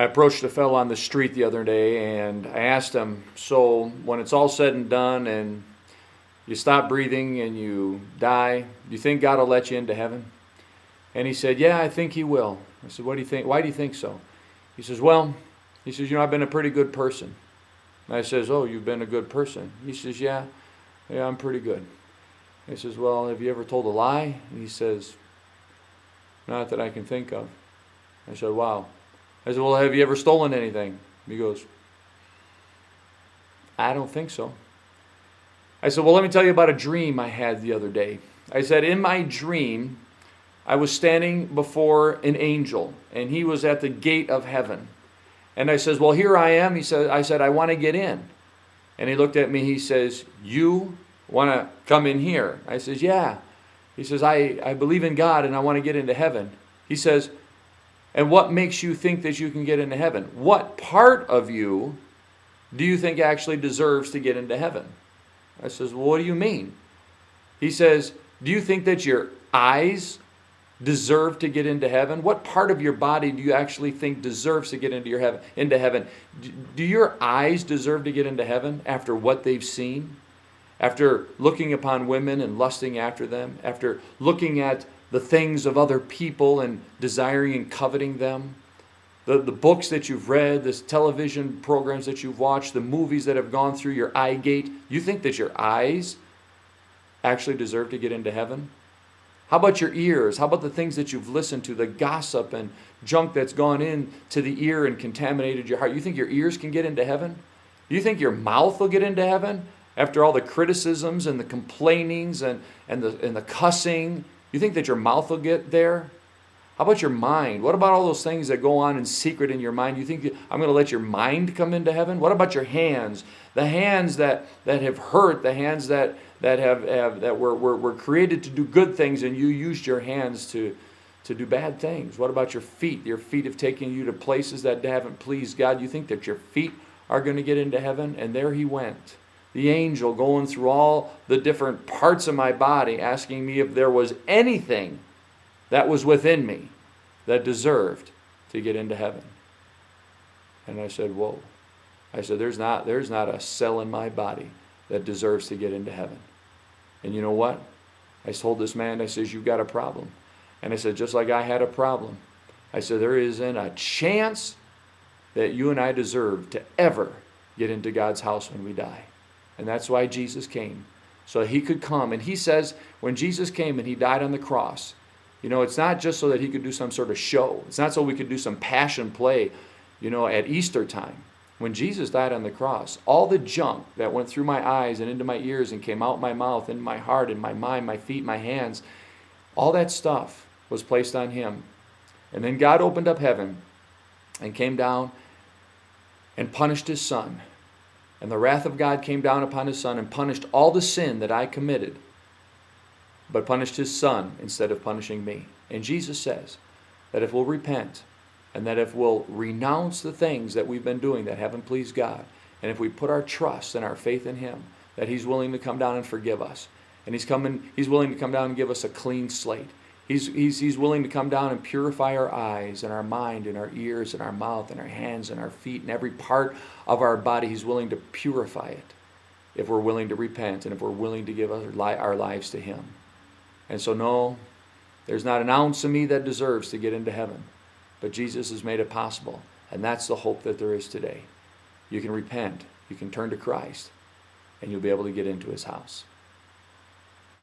I approached a fellow on the street the other day and I asked him, so when it's all said and done and you stop breathing and you die, do you think God will let you into heaven? And he said, yeah, I think he will. I said, what do you think? Why do you think so? He says, well, I've been a pretty good person. And I says, oh, you've been a good person? He says, yeah, I'm pretty good. He says, well, have you ever told a lie? And he says, not that I can think of. I said, wow. I said, well, have you ever stolen anything? He goes, I don't think so. I said, well, let me tell you about a dream I had the other day. I said, in my dream, I was standing before an angel, and he was at the gate of heaven. And I says, well, here I am. I said, I want to get in. And he looked at me. He says, you want to come in here? I says, yeah. He says, I believe in God, and I want to get into heaven. He says, and what makes you think that you can get into heaven? What part of you do you think actually deserves to get into heaven? I says, well, what do you mean? He says, do you think that your eyes deserve to get into heaven? What part of your body do you actually think deserves to get into heaven? Do your eyes deserve to get into heaven after what they've seen? After looking upon women and lusting after them? After looking at the things of other people and desiring and coveting them? The books that you've read, the television programs that you've watched, the movies that have gone through your eye gate, you think that your eyes actually deserve to get into heaven? How about your ears? How about the things that you've listened to, the gossip and junk that's gone into the ear and contaminated your heart? You think your ears can get into heaven? You think your mouth will get into heaven after all the criticisms and the complainings and the cussing? You think that your mouth will get there? How about your mind? What about all those things that go on in secret in your mind? You think I'm going to let your mind come into heaven? What about your hands? The hands that have hurt, the hands that were created to do good things, and you used your hands to do bad things. What about your feet? Your feet have taken you to places that haven't pleased God. You think that your feet are going to get into heaven? And there he went. The angel going through all the different parts of my body, asking me if there was anything that was within me that deserved to get into heaven. And I said, whoa. I said, there's not a cell in my body that deserves to get into heaven. And you know what? I told this man, I says, you've got a problem. And I said, just like I had a problem. I said, there isn't a chance that you and I deserve to ever get into God's house when we die. And that's why Jesus came, so he could come. And he says, when Jesus came and he died on the cross, it's not just so that he could do some sort of show. It's not so we could do some passion play, at Easter time. When Jesus died on the cross, all the junk that went through my eyes and into my ears and came out my mouth, into my heart, in my mind, my feet, my hands, all that stuff was placed on him. And then God opened up heaven and came down and punished his son. And the wrath of God came down upon his son and punished all the sin that I committed, but punished his son instead of punishing me. And Jesus says that if we'll repent, and that if we'll renounce the things that we've been doing that haven't pleased God, and if we put our trust and our faith in him, that he's willing to come down and forgive us. And he's willing to come down and give us a clean slate. He's willing to come down and purify our eyes and our mind and our ears and our mouth and our hands and our feet and every part of our body. He's willing to purify it if we're willing to repent and if we're willing to give our lives to him. And so no, there's not an ounce of me that deserves to get into heaven. But Jesus has made it possible. And that's the hope that there is today. You can repent. You can turn to Christ. And you'll be able to get into his house.